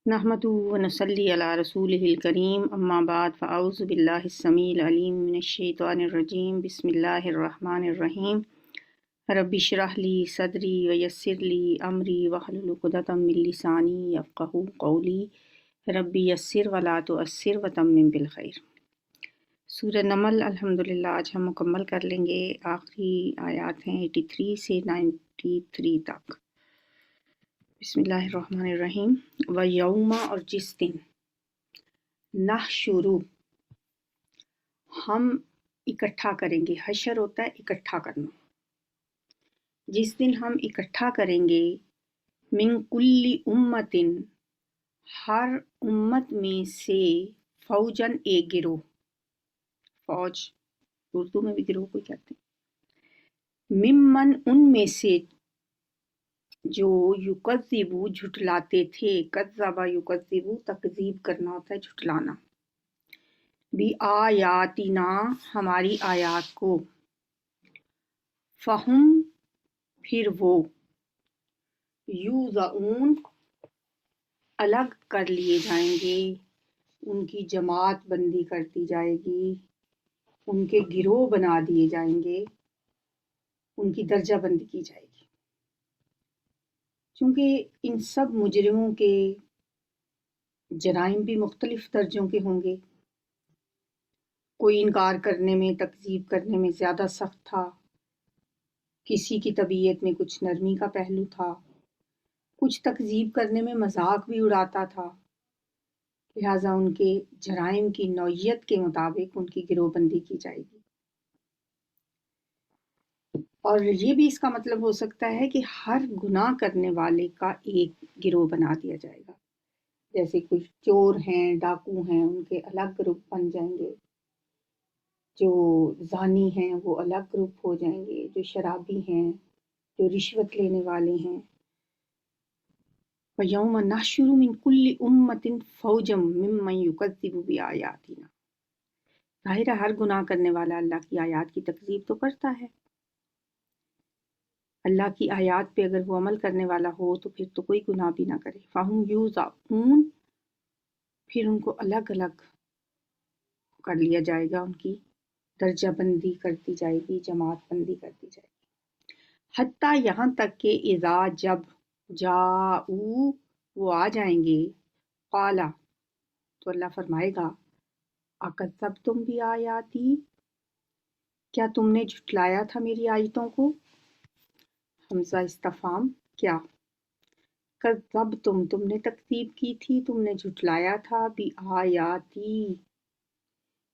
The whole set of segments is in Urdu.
نحمده ونصلي على رسوله الكريم أما بعد فأعوذ بالله السميع العليم من الشيطان الرجيم بسم الله الرحمن الرحيم رب اشرح لي صدري ويسر لي أمري واحلل عقدة من لساني يفقهوا قولي رب يسر ولا تؤثر وتمم بالخير۔ سورہ نمل الحمدللہ آج ہم مکمل کر لیں گے۔ آخری آیات ہیں 83 سے 93 تک۔ بسم اللہ الرحمن الرحیم۔ وَيَوْمَ، اور جس دن، نحشرو، ہم اکٹھا کریں گے۔ حشر ہوتا ہے اکٹھا کرنا۔ جس دن ہم اکٹھا کریں گے، من کل امتن، ہر امت میں سے، فوجن، ایک گروہ، فوج اردو میں بھی گروہ کو کہتے ہیں، ممن، ان میں سے، جو یکذبو، جھٹلاتے تھے، کذبا یکذبو، تکذیب کرنا ہوتا ہے جھٹلانا، بھی آیاتنا، ہماری آیات کو، فہم، پھر وہ، یوزعون، الگ کر لیے جائیں گے، ان کی جماعت بندی کر دی جائے گی، ان کے گروہ بنا دیے جائیں گے، ان کی درجہ بندی کی جائے گی۔ چونکہ ان سب مجرموں کے جرائم بھی مختلف درجوں کے ہوں گے، کوئی انکار کرنے میں، تکذیب کرنے میں زیادہ سخت تھا، کسی کی طبیعت میں کچھ نرمی کا پہلو تھا، کچھ تکذیب کرنے میں مذاق بھی اڑاتا تھا، لہٰذا ان کے جرائم کی نوعیت کے مطابق ان کی گروہ بندی کی جائے گی۔ اور یہ بھی اس کا مطلب ہو سکتا ہے کہ ہر گناہ کرنے والے کا ایک گروہ بنا دیا جائے گا، جیسے کچھ چور ہیں، ڈاکو ہیں، ان کے الگ گروپ بن جائیں گے، جو زانی ہیں وہ الگ گروپ ہو جائیں گے، جو شرابی ہیں، جو رشوت لینے والے ہیں۔ وَيَوْمَ نَحْشُرُ مِنْ كُلِّ أُمَّةٍ فَوْجًا مِّمَّن يُكَذِّبُ بِآيَاتِنَا۔ ظاہر ہے ہر گناہ کرنے والا اللہ کی آیات کی تکذیب تو کرتا ہے۔ اللہ کی آیات پہ اگر وہ عمل کرنے والا ہو تو پھر تو کوئی گناہ بھی نہ کرے۔ فَهُمْ يُوزَعُونَ، پھر ان کو الگ الگ کر لیا جائے گا، ان کی درجہ بندی کر دی جائے گی، جماعت بندی کر دی جائے گی۔ حتیٰ یہاں تک کہ اذا، جب، جاؤ، وہ آ جائیں گے، قالا، تو اللہ فرمائے گا، اکذبتم بآیاتی، کیا تم نے جھٹلایا تھا میری آیتوں کو؟ حمزہ استفہام، کیا، کذبتم، تم نے تکذیب کی تھی، تم نے جھٹلایا تھا، بآیاتی،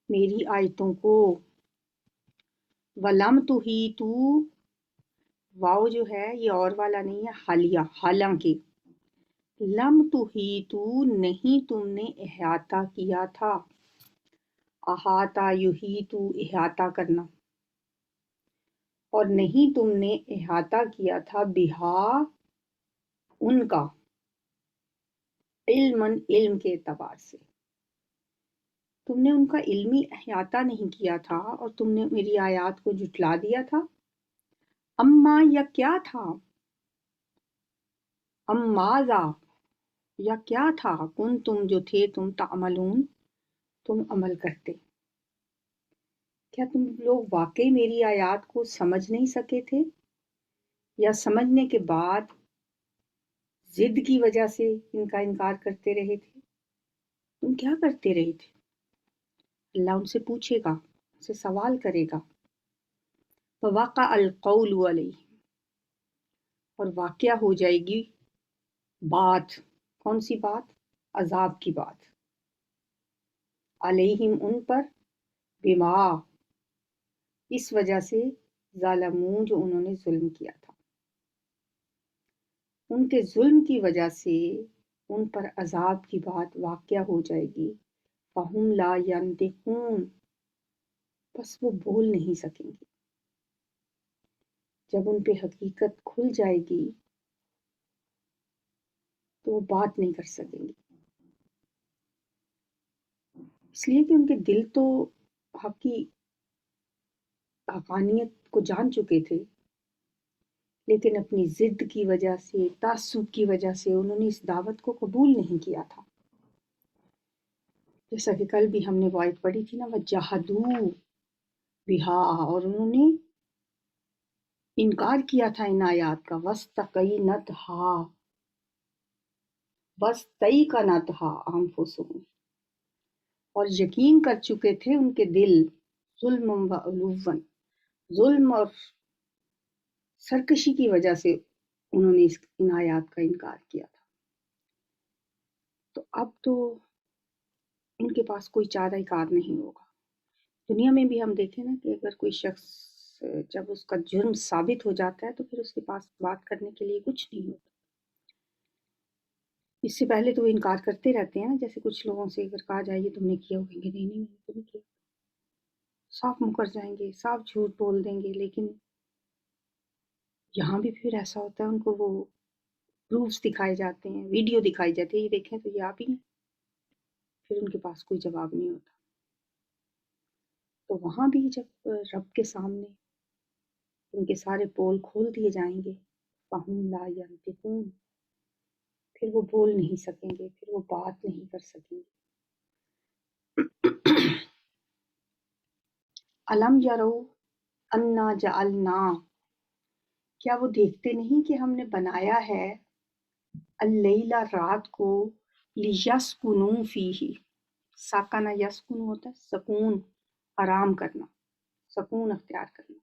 میری آیتوں کو، ولم تحیطوا، واو جو ہے یہ اور والا نہیں ہے، حالیہ، حالانکہ، لم تحیطوا، نہیں تم نے احاطہ کیا تھا، احاطہ یحیط، احاطہ کرنا، اور نہیں تم نے احاطہ کیا تھا، بہا، ان کا، علماً، علم کے اعتبار سے، تم نے ان کا علمی احاطہ نہیں کیا تھا اور تم نے میری آیات کو جھٹلا دیا تھا۔ اما، یا کیا تھا، اماذا، یا کیا تھا، کن تم جو تھے تم تعملون، تم عمل کرتے، کیا تم لوگ واقعی میری آیات کو سمجھ نہیں سکے تھے، یا سمجھنے کے بعد ضد کی وجہ سے ان کا انکار کرتے رہے تھے؟ تم کیا کرتے رہے تھے؟ اللہ ان سے پوچھے گا، ان سے سوال کرے گا۔ فوقع القول علیہ، اور واقعہ ہو جائے گی بات، کون سی بات؟ عذاب کی بات، علیہم، ان پر، بما، اس وجہ سے، ظالمون، جو انہوں نے ظلم کیا تھا، ان کے ظلم کی وجہ سے ان پر عذاب کی بات واقعہ ہو جائے گی۔ فہم لا ینطقون، بس وہ بول نہیں سکیں گے، جب ان پہ حقیقت کھل جائے گی تو وہ بات نہیں کر سکیں گے، اس لیے کہ ان کے دل تو حق کی حقانیت کو جان چکے تھے، لیکن اپنی ضد کی وجہ سے، تعصب کی وجہ سے انہوں نے اس دعوت کو قبول نہیں کیا تھا۔ جیسا کہ کل بھی ہم نے وہ آیت پڑھی تھی نا، وَجَحَدُوا بِهَا، اور انہوں نے انکار کیا تھا ان آیات کا، وَاسْتَيْقَنَتْهَا أَنفُسُهُمْ، اور یقین کر چکے تھے ان کے دل، ظلم و علوًا، ظلم اور سرکشی کی وجہ سے انہوں نے ان آیات کا انکار کیا تھا۔ تو اب تو ان کے پاس کوئی چارہ کار نہیں ہوگا۔ دنیا میں بھی ہم دیکھیں نا کہ اگر کوئی شخص جب اس کا جرم ثابت ہو جاتا ہے تو پھر اس کے پاس بات کرنے کے لیے کچھ نہیں ہوتا۔ اس سے پہلے تو وہ انکار کرتے رہتے ہیں نا، جیسے کچھ لوگوں سے اگر کہا جائے یہ تم نے کیا، وہ کہیں گے نہیں میں نے تو نہیں کیا، صاف مکر جائیں گے، صاف جھوٹ بول دیں گے۔ لیکن یہاں بھی پھر ایسا ہوتا ہے، ان کو وہ پروفس دکھائے جاتے ہیں، ویڈیو دکھائی جاتی ہے، یہ دیکھیں تو یہ آپ ہی ہیں، پھر ان کے پاس کوئی جواب نہیں ہوتا۔ تو وہاں بھی جب رب کے سامنے ان کے سارے پول کھول دیے جائیں گے، فَهُمْ لَا يَنطِقُونَ، پھر وہ بول نہیں سکیں گے، پھر وہ بات نہیں کر سکیں گے۔ أَلَمْ يَرَوْا أَنَّا جَعَلْنَا، کیا وہ دیکھتے نہیں کہ ہم نے بنایا ہے اللیل، رات کو، لیسکنوا فیہ، ساکنہ یسکن ہوتا ہے سکون، آرام کرنا، سکون اختیار کرنا،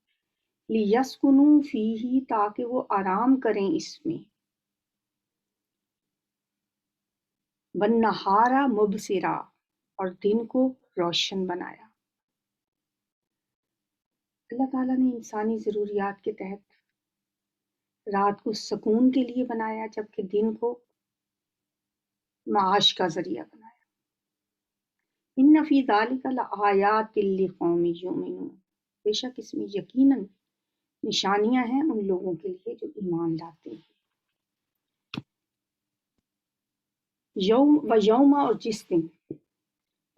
لیسکنوا فیہ، تاکہ وہ آرام کریں اس میں، والنہار مبصرا، اور دن کو روشن بنایا۔ اللہ تعالیٰ نے انسانی ضروریات کے تحت رات کو سکون کے لیے بنایا، جبکہ دن کو معاش کا ذریعہ بنایا۔ ان فی ذلک لآیات لقوم یؤمنون، بے شک اس میں یقیناً نشانیاں ہیں ان لوگوں کے لیے جو ایمان لاتے ہیں۔ یوم، اور جس دن،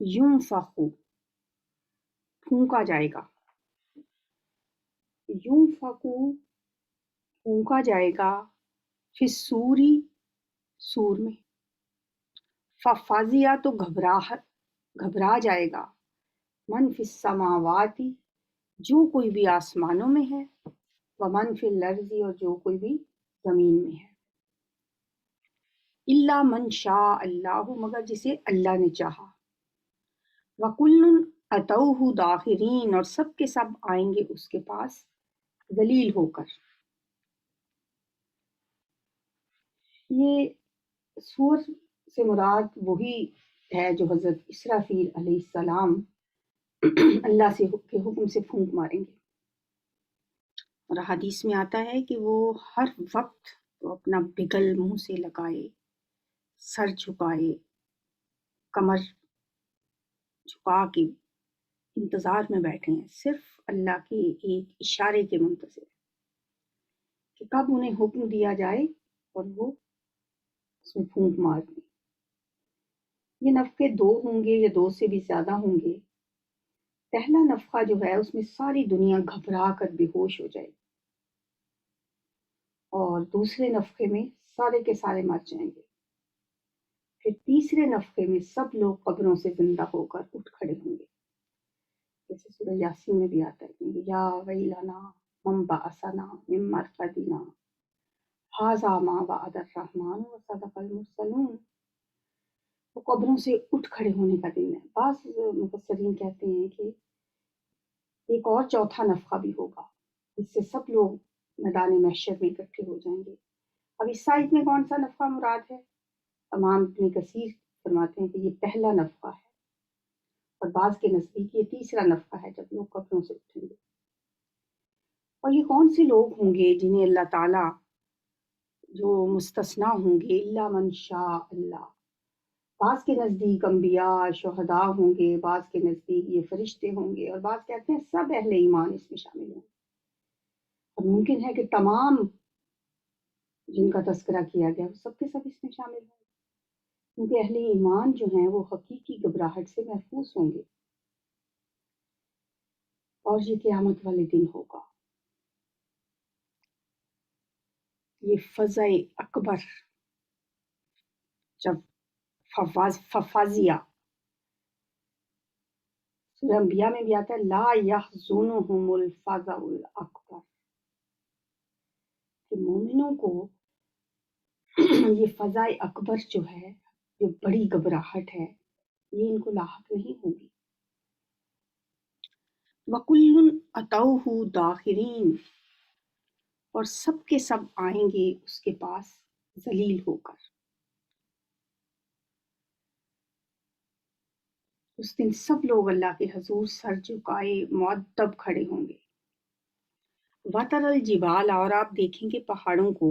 ینفخ، پھونکا جائے گا، ینفخ، پھونکا جائے گا، فی الصور، سور میں، ففزع، تو گھبرا جائے گا، من فی السماوات، جو کوئی بھی آسمانوں میں ہے، ومن فی الارض، اور جو کوئی بھی زمین میں ہے، الا من شاء اللہ، مگر جسے اللہ نے چاہا، وکل اتوہ داخرین، اور سب کے سب آئیں گے اس کے پاس ذلیل ہو کر۔ یہ سور سے مراد وہی ہے جو حضرت اسرافیل علیہ السلام اللہ کے حکم سے پھونک ماریں گے، اور حدیث میں آتا ہے کہ وہ ہر وقت وہ اپنا بگل منہ سے لگائے، سر جھکائے، کمر جھکا کے انتظار میں بیٹھے ہیں، صرف اللہ کے ایک اشارے کے منتظر کہ کب انہیں حکم دیا جائے اور وہ اس میں پھونک مار دیں۔ یہ نفخے 2 ہوں گے یا 2 سے بھی زیادہ ہوں گے۔ پہلا نفخہ جو ہے اس میں ساری دنیا گھبرا کر بے ہوش ہو جائے گی، اور دوسرے نفخے میں سارے کے سارے مر جائیں گے۔ پھر تیسرے نفخے میں سب لوگ قبروں سے زندہ ہو کر اٹھ کھڑے ہوں گے، جیسے سورہ یاسین میں بھی آتا ہے کہ یا ویلنا من بعثنا من مرقدنا ھذا ما وعد الرحمن وصدق المرسلون۔ وہ قبروں سے اٹھ کھڑے ہونے کا دن ہے۔ بعض مفسرین کہتے ہیں کہ ایک اور چوتھا نفخہ بھی ہوگا، اس سے سب لوگ میدان محشر میں اکٹھے ہو جائیں گے۔ اب اس سائٹ میں کون سا نفخہ مراد ہے؟ امام ابن کثیر فرماتے ہیں کہ یہ پہلا نفخہ ہے، اور بعض کے نزدیک یہ تیسرا نفخہ ہے جب لوگ قبروں سے اٹھیں گے۔ اور یہ کون سے لوگ ہوں گے جنہیں اللہ تعالیٰ جو مستثنا ہوں گے، الا من شاء اللہ، بعض کے نزدیک انبیاء شہداء ہوں گے، بعض کے نزدیک یہ فرشتے ہوں گے، اور بعض کہتے ہیں سب اہل ایمان اس میں شامل ہوں گے۔ اور ممکن ہے کہ تمام جن کا تذکرہ کیا گیا وہ سب کے سب اس میں شامل ہوں گے، کیونکہ اہل ایمان جو ہیں وہ حقیقی گھبراہٹ سے محفوظ ہوں گے، اور یہ قیامت والے دن ہوگا۔ یہ فضا اکبر جب ففازیہ سورہ انبیاء میں بھی آتا ہے لا یحزنہم الفزع الاکبر، کہ مومنوں کو یہ فضا اکبر جو ہے، جو بڑی گھبراہٹ ہے، یہ ان کو لاحق نہیں ہوگی۔ وَكُلٌّ أَتَوْهُ دَاخِرِينَ، اور سب کے سب آئیں گے اس کے پاس ذلیل ہو کر۔ اس دن سب لوگ اللہ کے حضور سر جھکائے مؤدب کھڑے ہوں گے۔ وَتَرَى الْجِبَالَ، اور آپ دیکھیں گے پہاڑوں کو،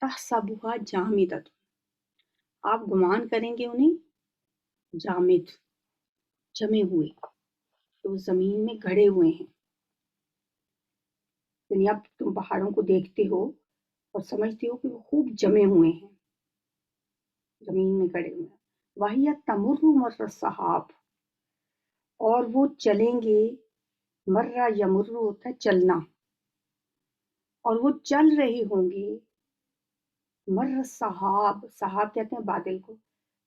تَحْسَبُهَا جَامِدَةً، آپ گمان کریں گے انہیں جامد، جمے ہوئے، کہ وہ زمین میں گھڑے ہوئے ہیں۔ یعنی اب تم پہاڑوں کو دیکھتے ہو اور سمجھتے ہو کہ وہ خوب جمے ہوئے ہیں، زمین میں گھڑے ہوئے ہیں۔ وَهِيَ تَمُرُّ مَرَّ السَّحَابِ، اور وہ چلیں گے، مرہ یمر ہوتا ہے چلنا، اور وہ چل رہے ہوں گے مر صحاب، صحاب کہتے ہیں بادل کو،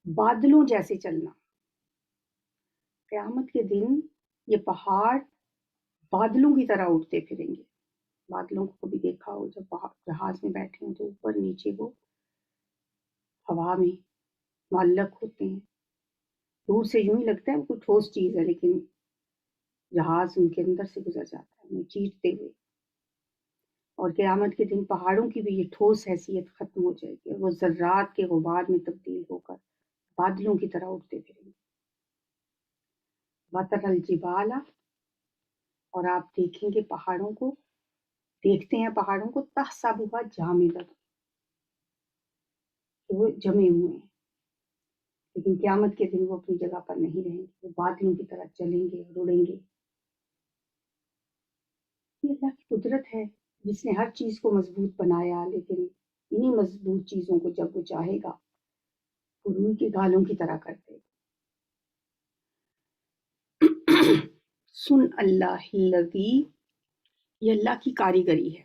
بادلوں جیسے چلنا۔ قیامت کے دن یہ پہاڑ بادلوں کی طرح اٹھتے پھریں گے۔ بادلوں کو کبھی دیکھا ہو، جب جہاز میں بیٹھے ہوں تو اوپر نیچے وہ ہوا میں معلق ہوتے ہیں، دور سے یوں ہی لگتا ہے وہ کوئی ٹھوس چیز ہے، لیکن جہاز ان کے اندر سے گزر جاتا ہے انہیں چیرتے ہوئے۔ اور قیامت کے دن پہاڑوں کی بھی یہ ٹھوس حیثیت ختم ہو جائے گی اور وہ ذرات کے غبار میں تبدیل ہو کر بادلوں کی طرح اٹھتے پھریں گے۔ وَتَرَى الْجِبَالَ، اور آپ دیکھیں گے پہاڑوں کو، دیکھتے ہیں پہاڑوں کو، تَحْسَبُهَا جَامِدَةً، کہ وہ جمے ہوئے ہیں، لیکن قیامت کے دن وہ اپنی جگہ پر نہیں رہیں گے، وہ بادلوں کی طرح چلیں گے اور اڑیں گے۔ یہ اللہ کی قدرت ہے جس نے ہر چیز کو مضبوط بنایا، لیکن انہی مضبوط چیزوں کو جب وہ چاہے گا وہ روئی کے گالوں کی طرح کر دے گا۔ سن اللہ الذی، یہ اللہ کی کاریگری ہے،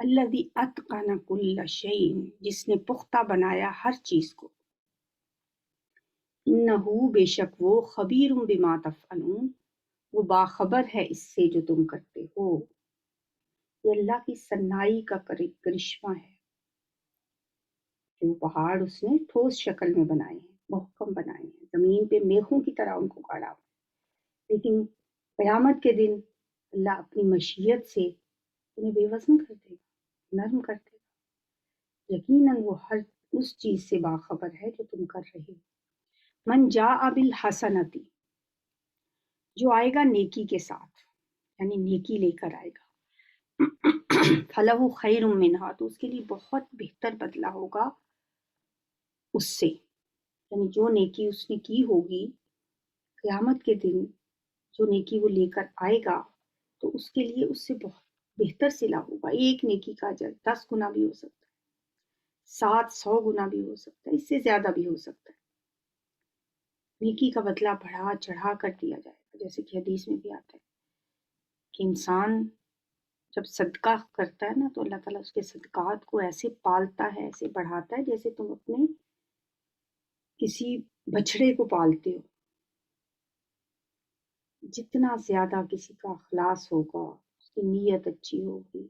الذی اتقن کل شیء، جس نے پختہ بنایا ہر چیز کو، انہ، بے شک وہ، خبیر بما تفعلون، وہ باخبر ہے اس سے جو تم کرتے ہو۔ یہ اللہ کی صنائی کا کرشمہ ہے کہ وہ پہاڑ اس نے ٹھوس شکل میں بنائے ہیں، محکم بنائے ہیں، زمین پہ میخوں کی طرح ان کو گاڑا ہوا، لیکن قیامت کے دن اللہ اپنی مشیت سے انہیں بے وزن کر دے گا، نرم کر دے گا۔ یقیناً وہ ہر اس چیز سے باخبر ہے جو تم کر رہے ہو۔ من جاء بالحسنۃ، جو آئے گا نیکی کے ساتھ، یعنی نیکی لے کر آئے گا، فَلَهُ خَيْرٌ مِّنْهَا، تو اس کے لیے بہت بہتر بدلہ ہوگا اس سے، یعنی جو نیکی اس نے کی ہوگی قیامت کے دن، جو نیکی وہ لے کر آئے گا تو اس کے لیے اس سے بہت بہتر صلہ ہوگا۔ ایک نیکی کا اجر 10 گنا بھی ہو سکتا ہے، 700 گنا بھی ہو سکتا ہے، اس سے زیادہ بھی ہو سکتا ہے۔ نیکی کا بدلہ بڑھا چڑھا کر دیا جائے گا، جیسے کہ حدیث میں بھی آتا ہے کہ انسان جب صدقہ کرتا ہے نا تو اللہ تعالیٰ اس کے صدقات کو ایسے پالتا ہے، ایسے بڑھاتا ہے جیسے تم اپنے کسی بچھڑے کو پالتے ہو۔ جتنا زیادہ کسی کا اخلاص ہوگا، اس کی نیت اچھی ہوگی،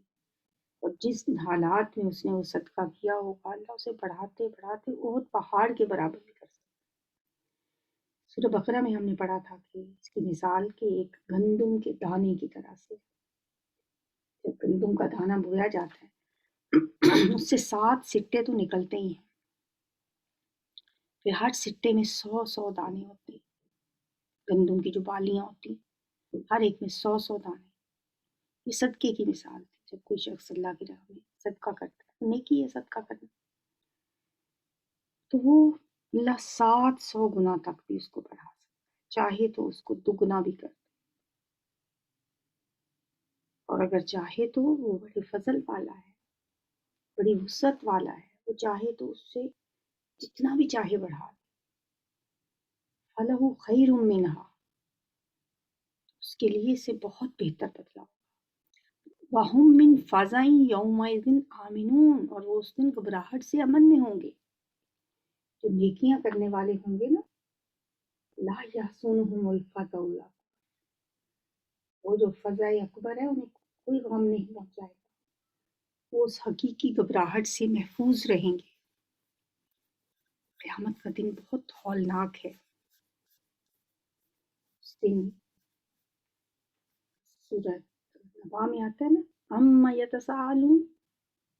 اور جس حالات میں اس نے وہ صدقہ کیا ہوگا، اللہ اسے بڑھاتے بڑھاتے احد پہاڑ کے برابر بھی کر سکتا ہے۔ سورہ بقرہ میں ہم نے پڑھا تھا کہ اس کی مثال کہ ایک گندم کے دانے کی طرح سے، جب گندم کا دانہ بویا جاتا ہے اس سے 7 سٹے تو نکلتے ہی ہیں، پھر ہر سٹے میں 100 دانے ہوتے ہیں، گندم کی جو بالیاں ہوتی ہیں ہر ایک میں 100 دانے۔ یہ صدقے کی مثال تھی، جب کوئی شخص اللہ کی راہ میں صدقہ کرتا ہے، نیکی ہے صدقہ کرنا، تو وہ اللہ 700 گنا تک بھی اس کو بڑھا سکتا ہے، چاہے تو اس کو دگنا بھی کر، اور اگر چاہے تو وہ بڑے فضل والا ہے، بڑی وسعت والا ہے، وہ چاہے تو اس سے جتنا بھی چاہے بڑھا دے۔ فَلَهُ خَيْرٌ مِّنْهَا، اس کے لیے سے بہت بہتر بدلا ہو۔ وَهُمْ مِنْ فَزَعٍ يَوْمَئِذٍ آمِنُونَ، اور وہ اس دن گھبراہٹ سے امن میں ہوں گے۔ جو نیکیاں کرنے والے ہوں گے نا، لا يحزنهم الفزع الاکبر، وہ جو فزع اکبر ہے انہیں کوئی غم نہیں پہنچائے گا، وہ اس حقیقی گھبراہٹ سے محفوظ رہیں گے۔ قیامت کا دن بہت ہولناک ہے۔ اس دن سورہ نبا میں آتا ہے نا، اما یتساءلون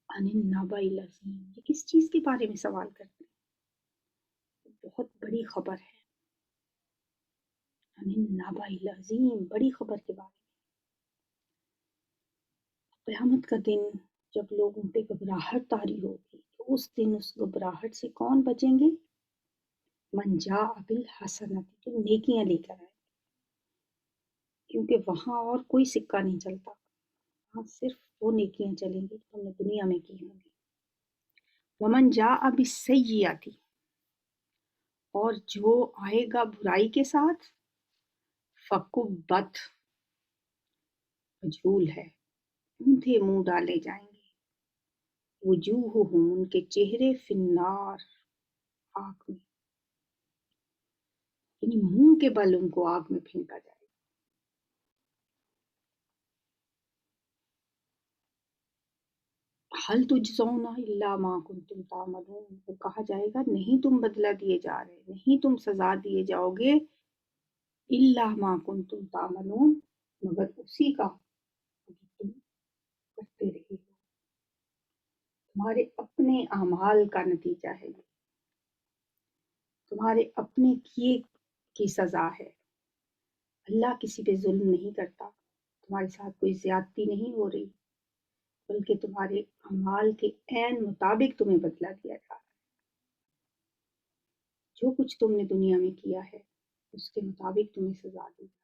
عن النبأ العظیم، یہ کس چیز کے بارے میں سوال کرتے ہیں؟ بہت بڑی خبر ہے، عن النبأ العظیم، بڑی خبر کے بارے میں۔ قیامت کا دن جب لوگوں پہ گھبراہٹ طاری ہوگی تو اس دن اس گھبراہٹ سے کون بچیں گے؟ من جاء بالحسنۃ، جو نیکیاں لے کر آئے، کیونکہ وہاں اور کوئی سکہ نہیں چلتا، وہاں صرف وہ نیکیاں چلیں گی جو ہم نے دنیا میں کی ہوں گی۔ ومن جاء بالسیئۃ، اور جو آئے گا برائی کے ساتھ، فکبت، مجھول ہے، اونھے منہ ڈالے جائیں گے، وجوہہم، ان کے چہرے، فی النار، آگ میں، یعنی منہ کے بل ان کو آگ میں پھینکا جائے گا۔ حل تجزون الا ما کنتم تعملون، وہ کہا جائے گا نہیں تم بدلہ دیے جا رہے، نہیں تم سزا دیے جاؤ گے، الا ما کنتم تعملون، مگر اسی کا جو تم کرتے رہے ہو، تمہارے اپنے اعمال کا نتیجہ ہے یہ، تمہارے اپنے کیے کی سزا ہے۔ اللہ کسی پہ ظلم نہیں کرتا، تمہارے ساتھ کوئی زیادتی نہیں ہو رہی، بلکہ تمہارے اعمال کے عین مطابق تمہیں بدلہ دیا جا رہا ہے۔ جو کچھ تم نے دنیا میں کیا ہے اس کے مطابق تمہیں سزا دی جائے۔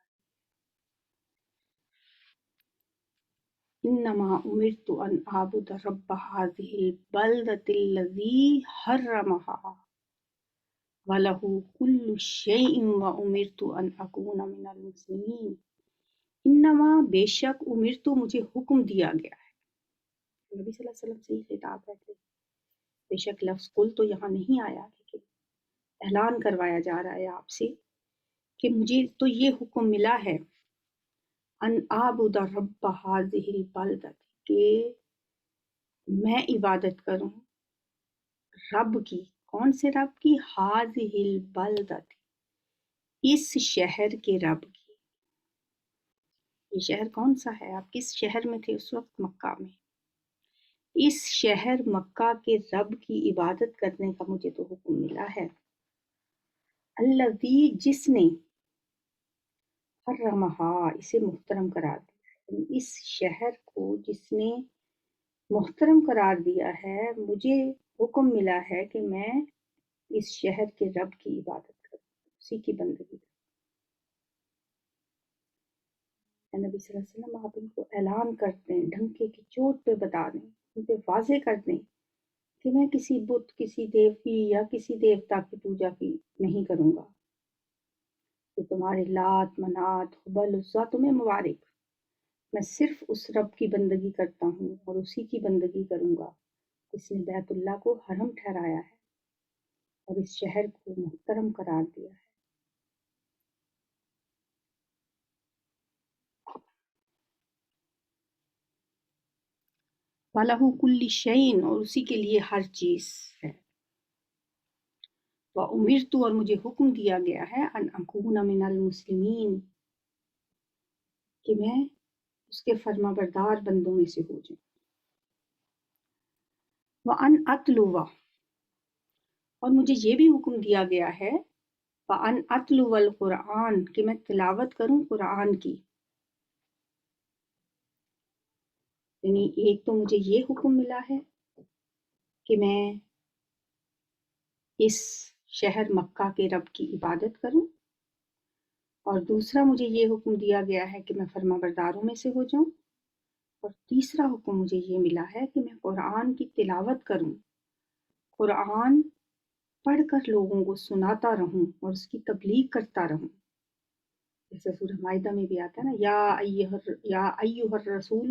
انما امرت ان اعبد رب هذه البلدة الذي حرمها وله كل شيء وامرت ان اكون من المسلمين۔ انما، بے شک، امرت، مجھے حکم دیا گیا ہے، نبی صلی اللہ علیہ وسلم سے ہی خطاب ہے، بے شک لفظ کل تو یہاں نہیں آیا، لیکن اعلان کروایا جا رہا ہے آپ سے کہ مجھے تو یہ حکم ملا ہے، ان اعبد رب هذه البلدہ، کہ میں عبادت کروں رب کی، کون سے رب کی؟ هذه البلدہ، اس شہر کے رب کی۔ یہ شہر کون سا ہے؟ آپ کس شہر میں تھے اس وقت؟ مکہ میں۔ اس شہر مکہ کے رب کی عبادت کرنے کا مجھے تو حکم ملا ہے، الذی، جس نے، حرمہا، اسے محترم قرار دیا ہے، یعنی اس شہر کو جس نے محترم قرار دیا ہے، مجھے حکم ملا ہے کہ میں اس شہر کے رب کی عبادت کروں، اسی کی بندگی کروں۔ اے نبی صلی اللہ علیہ وسلم، آپ ان کو اعلان کر دیں، ڈھنکے کی چوٹ پہ بتا دیں، ان پہ واضح کر دیں کہ میں کسی بت، کسی دیو کی یا کسی دیوتا کی پوجا کی نہیں کروں گا، تو تمہارے لات، منات، حبل، عزیٰ تمہیں مبارک، میں صرف اس رب کی بندگی کرتا ہوں اور اسی کی بندگی کروں گا جس نے بیت اللہ کو حرم ٹھہرایا ہے اور اس شہر کو محترم قرار دیا ہے۔ وَلَهُ كُلِّ شَيْءٍ، اور اسی کے لیے ہر چیز ہے۔ وَأُمِرْتُ، اور مجھے حکم دیا گیا ہے، أَنْ أَكُونَ مِنَ الْمُسْلِمِينَ، کہ میں اس کے فرما بردار بندوں میں سے ہو جاؤں۔ وَأَنْ أَتْلُوَ، اور مجھے یہ بھی حکم دیا گیا ہے، وَأَنْ أَتْلُوَ الْقُرْآنَ، کہ میں تلاوت کروں قرآن کی۔ یعنی ایک تو مجھے یہ حکم ملا ہے کہ میں اس شہر مکہ کے رب کی عبادت کروں، اور دوسرا مجھے یہ حکم دیا گیا ہے کہ میں فرما برداروں میں سے ہو جاؤں، اور تیسرا حکم مجھے یہ ملا ہے کہ میں قرآن کی تلاوت کروں، قرآن پڑھ کر لوگوں کو سناتا رہوں اور اس کی تبلیغ کرتا رہوں، جیسے سورہ مائدہ میں بھی آتا ہے نا، یا ایھا الرسول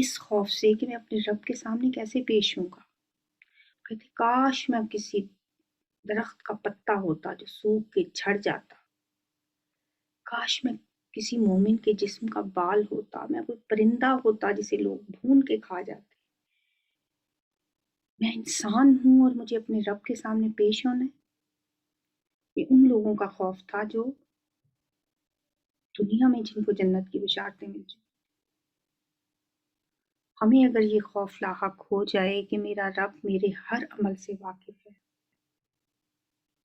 اس خوف سے کہ میں اپنے رب کے سامنے کیسے پیش ہوں گا۔ کہتے کاش میں کسی درخت کا پتا ہوتا جو سوکھ کے جھڑ جاتا، کاش میں کسی مومن کے جسم کا بال ہوتا، میں کوئی پرندہ ہوتا جسے لوگ بھون کے کھا جاتے۔ میں انسان ہوں اور مجھے اپنے رب کے سامنے پیش ہونا ہے۔ یہ ان لوگوں کا خوف تھا جو دنیا میں جن کو جنت کی بشارتیں مل جائیں۔ ہمیں اگر یہ خوف لاحق ہو جائے کہ میرا رب میرے ہر عمل سے واقف ہے،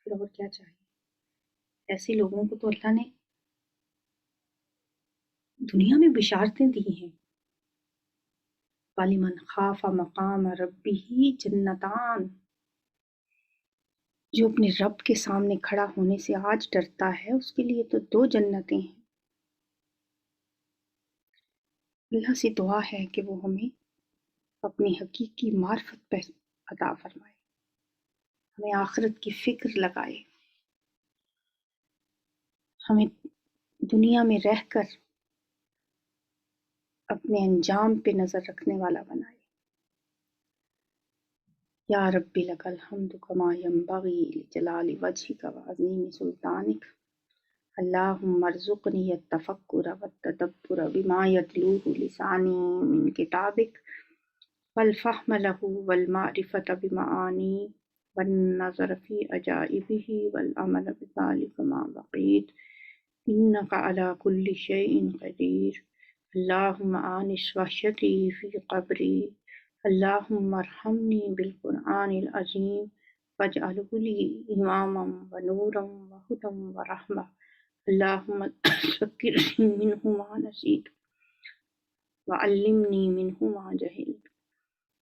پھر اور کیا چاہیے؟ ایسے لوگوں کو تو اللہ نے دنیا میں بشارتیں دی ہیں۔ وَلِمَنْ خَافَ مَقَامَ رَبِّهِ جَنَّتَانِ، جو اپنے رب کے سامنے کھڑا ہونے سے آج ڈرتا ہے اس کے لیے تو 2 جنتیں ہیں۔ اللہ سے دعا ہے کہ وہ ہمیں اپنی حقیقی معرفت پہ عطا فرمائے، ہمیں آخرت کی فکر لگائے، ہمیں دنیا میں رہ کر اپنے انجام پہ نظر رکھنے والا بنائے۔ یا رب لک الحمد کما ینبغی لجلال وجہک وعظیم سلطانک، اللہم ارزقنی التفکر والتدبر بما یتلوہ لسانی من کتابک، والفہم لہ والمعرفة بمعانی، والنظر فی عجائبہ والعمل بذلک ما بقیت، انک علی کل شیء قدیر، اللہم آنس وحشتی فی قبری، اللہم ارحمنی بالقرآن العظیم واجعلہ لی اماما ونورا وہدی ورحمہ، اللہم ذکرنی منہ ما نسیت وعلمنی منہ ما جہلت،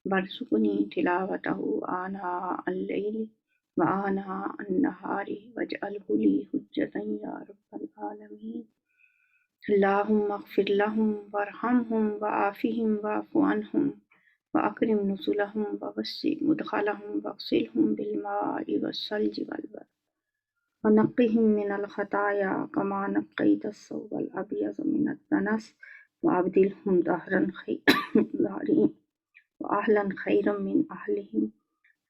وارزقنی تلاوتہ آناء اللیل وآناء النہار واجعلہ لی حجۃ یا رب العالمین، اللہم اغفر لہم وارحمہم وعافہم واعف عنہم وأکرم نزلهم ووسع مدخلهم واغسلهم بالماء والثلج والبرد ونقهم من الخطايا كما نقيت الثوب الأبيض من الدنس وأبدلهم وأهلا خيرا من أهلهم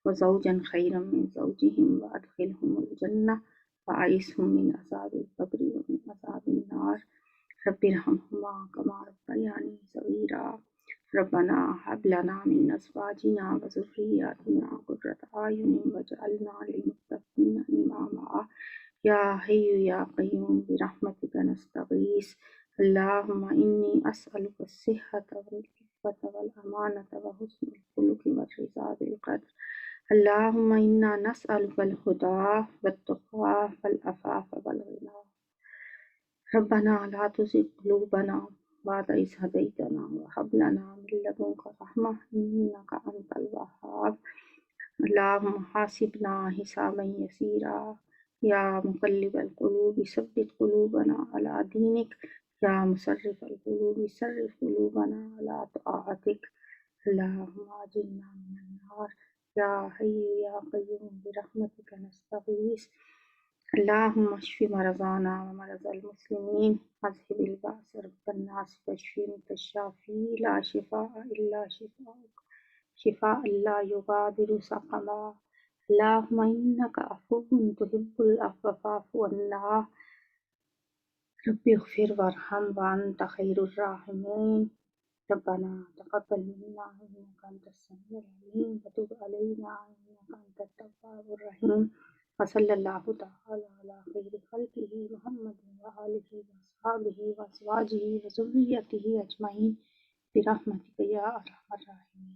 وزوجا خيرا من زوجهم وأدخلهم الجنة وأعيذهم من عذاب القبر ومن عذاب النار، رب ارحمهما كما ربياني صغيرا، ربنا هب لنا من ازواجنا وذرياتنا قرة اعین واجعلنا للمتقین اماما، یا حی یا قیوم برحمتک نستغیث، اللہم انی اسألک الصحة والعفة والامانة وحسن الخلق والرضا بالقدر، اللہم انا نسألک الہدى والتقى والعفاف والغنى، ربنا لا تزغ قلوبنا بعد إذ هديتنا وهب لنا من لدنك رحمة إنك أنت الوهاب، اللهم حاسبنا حسابا يسيرا، يا مقلب القلوب ثبت قلوبنا على دينك، يا مصرف القلوب صرف قلوبنا على طاعتك، اللهم أجرنا من النار، يا حي يا قيوم برحمتك نستغيث، اللهم اشف مرضانا ومرضى المسلمين، اذهب البأس رب الناس واشف انت الشافي لا شفاء الا شفاءك شفاء لا يغادر سقما، اللهم انك عفو تحب العفو فاعف عنا، رب اغفر وارحم وانت خير الراحمين، ربنا تقبل منا انك انت السميع العليم وتب علينا انك انت التواب الرحيم، وصلی اللہ تعالی علی خیر خلقہ محمد وآلہ وصحبہ وازواجہ وذریتہ اجمعین برحمتک یا ارحم الراحمین۔